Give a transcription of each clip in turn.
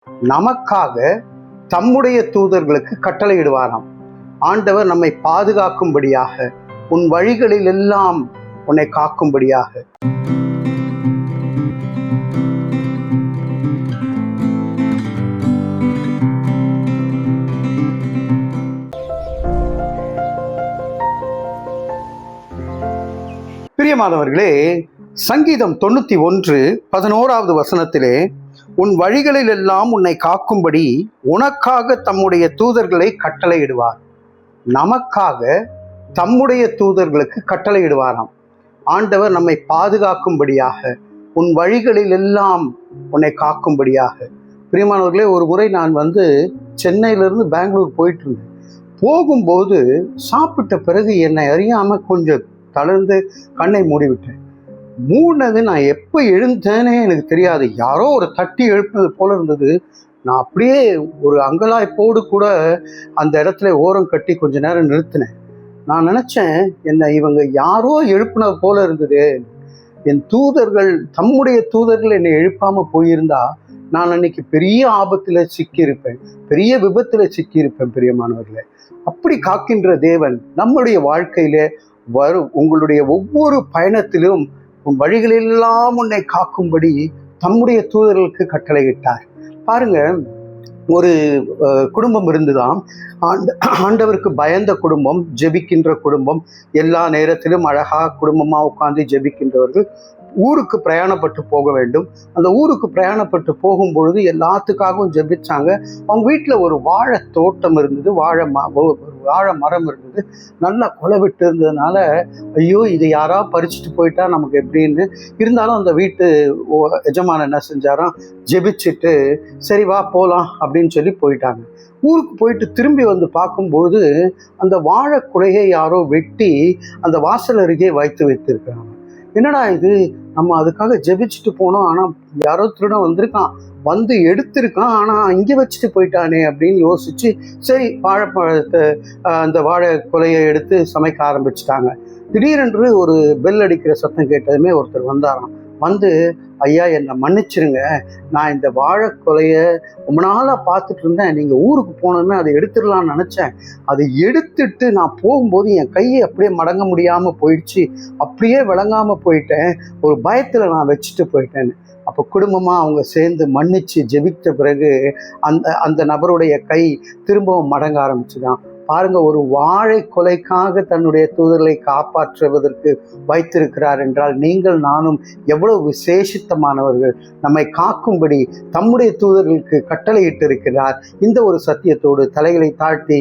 நமக்காக தம்முடைய தூதர்களுக்கு கட்டளையிடுவாராம். ஆண்டவர் நம்மை பாதுகாக்கும்படியாக, உன் வழிகளில் எல்லாம் உன்னை காக்கும்படியாக. பிரியமானவர்களே, சங்கீதம் 91:11 வசனத்திலே, உன் வழிகளில் எல்லாம் உன்னை காக்கும்படி உனக்காக தம்முடைய தூதர்களை கட்டளையிடுவார். நமக்காக தம்முடைய தூதர்களுக்கு கட்டளையிடுவாராம். ஆண்டவர் நம்மை பாதுகாக்கும்படியாக, உன் வழிகளில் எல்லாம் உன்னை காக்கும்படியாக. பிரியமானவர்களே, ஒரு முறை நான் சென்னையிலிருந்து பெங்களூர் போயிட்டு இருந்தேன். போகும்போது சாப்பிட்ட பிறகு என்னை அறியாமல் கொஞ்சம் தளர்ந்து கண்ணை மூடிவிட்டேன். மூடினது நான் எப்போ எழுந்தேனே எனக்கு தெரியாது. யாரோ ஒரு தட்டி எழுப்பினது போல இருந்தது. நான் அப்படியே ஒரு அங்கலாய்ப்போடு கூட அந்த இடத்துல ஓரம் கட்டி கொஞ்ச நேரம் நிறுத்தினேன். நான் நினச்சேன், என்னை இவங்க யாரோ எழுப்பினது போல இருந்தது. என் தூதர்கள், தம்முடைய தூதர்கள் என்னை எழுப்பாமல் போயிருந்தா நான் அன்னைக்கு பெரிய ஆபத்தில் சிக்கியிருப்பேன், பெரிய விபத்தில் சிக்கியிருப்பேன். பிரியமானவர்களே, அப்படி காக்கின்ற தேவன் நம்முடைய வாழ்க்கையில உங்களுடைய ஒவ்வொரு பயணத்திலும் உன் வழிகளெல்லாம் உன்னை காக்கும்படி தம்முடைய தூதர்களுக்கு கட்டளையிட்டார். பாருங்க, ஒரு குடும்பம் இருந்துதான். ஆண்டவருக்கு பயந்த குடும்பம், ஜெபிக்கின்ற குடும்பம், எல்லா நேரத்திலும் அழகா குடும்பமா உட்கார்ந்து ஜெபிக்கின்றவர்கள் ஊருக்கு பிரயாணப்பட்டு போக வேண்டும். அந்த ஊருக்கு பிரயாணப்பட்டு போகும்பொழுது எல்லாத்துக்காகவும் ஜெபிச்சாங்க. அவங்க வீட்டில் ஒரு வாழை தோட்டம் இருந்தது, வாழை மரம் இருந்தது, நல்லா கொலை விட்டு இருந்ததுனால ஐயோ இது யாரா பறிச்சுட்டு போயிட்டா நமக்கு எப்படின்னு. இருந்தாலும் அந்த வீட்டு எஜமான் என்ன செஞ்சாராம், ஜெபிச்சுட்டு சரி வா போகலாம் அப்படின்னு சொல்லி போயிட்டாங்க. ஊருக்கு போயிட்டு திரும்பி பார்க்கும்போது அந்த வாழை குலையை யாரோ வெட்டி அந்த வாசல் அருகே வைத்திருக்கிறாங்க. என்னடா இது, நம்ம அதுக்காக ஜெபிச்சுட்டு போனோம், ஆனால் யாரோ திருடன் வந்திருக்கான், எடுத்திருக்கான், ஆனால் இங்கே வச்சுட்டு போயிட்டானே அப்படின்னு யோசிச்சு சரி வாழைப்பழத்தை அந்த வாழை கொலையை எடுத்து சமைக்க ஆரம்பிச்சிட்டாங்க. திடீரென்று ஒரு பெல் அடிக்கிற சத்தம் கேட்டதுமே ஒருத்தர் வந்தாராம். ஐயா என்னை மன்னிச்சிருங்க, நான் இந்த வாழை கொலையை ரொம்ப நாளாக பார்த்துட்டு இருந்தேன், நீங்கள் ஊருக்கு போனோன்னு அதை எடுத்துடலான்னு நினச்சேன். அதை எடுத்துட்டு நான் போகும்போது என் கையை அப்படியே மடங்க முடியாமல் போயிடுச்சு, அப்படியே விளங்காமல் போயிட்டேன், ஒரு பயத்தில் நான் வச்சுட்டு போயிட்டேன்னு. அப்போ குடும்பமாக அவங்க சேர்ந்து மன்னிச்சு ஜெபித்த பிறகு அந்த நபருடைய கை திரும்பவும் மடங்க ஆரம்பிச்சுதான். பாருங்க, ஒரு வாழை கொலைக்காக தன்னுடைய தூதர்களை காப்பாற்றுவதற்கு வைத்திருக்கிறார் என்றால் நீங்கள் நானும் எவ்வளவு விசேஷித்தமானவர்கள். நம்மை காக்கும்படி தம்முடைய தூதர்களுக்கு கட்டளையிட்டு இருக்கிறார். இந்த ஒரு சத்தியத்தோடு தலைகளை தாழ்த்தி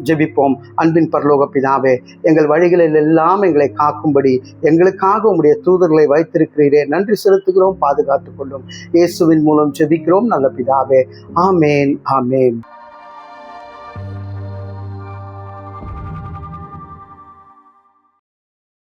ஜெபிப்போம். அன்பின் பரலோக பிதாவே, எங்கள் வழிகளில் எல்லாம் எங்களை காக்கும்படி எங்களுக்காக உம்முடைய தூதர்களை வைத்திருக்கிறீரே, நன்றி செலுத்துகிறோம். பாதுகாத்துக் கொள்ளும். இயேசுவின் மூலம் ஜெபிக்கிறோம் நல்ல பிதாவே. ஆமேன், ஆமேன்.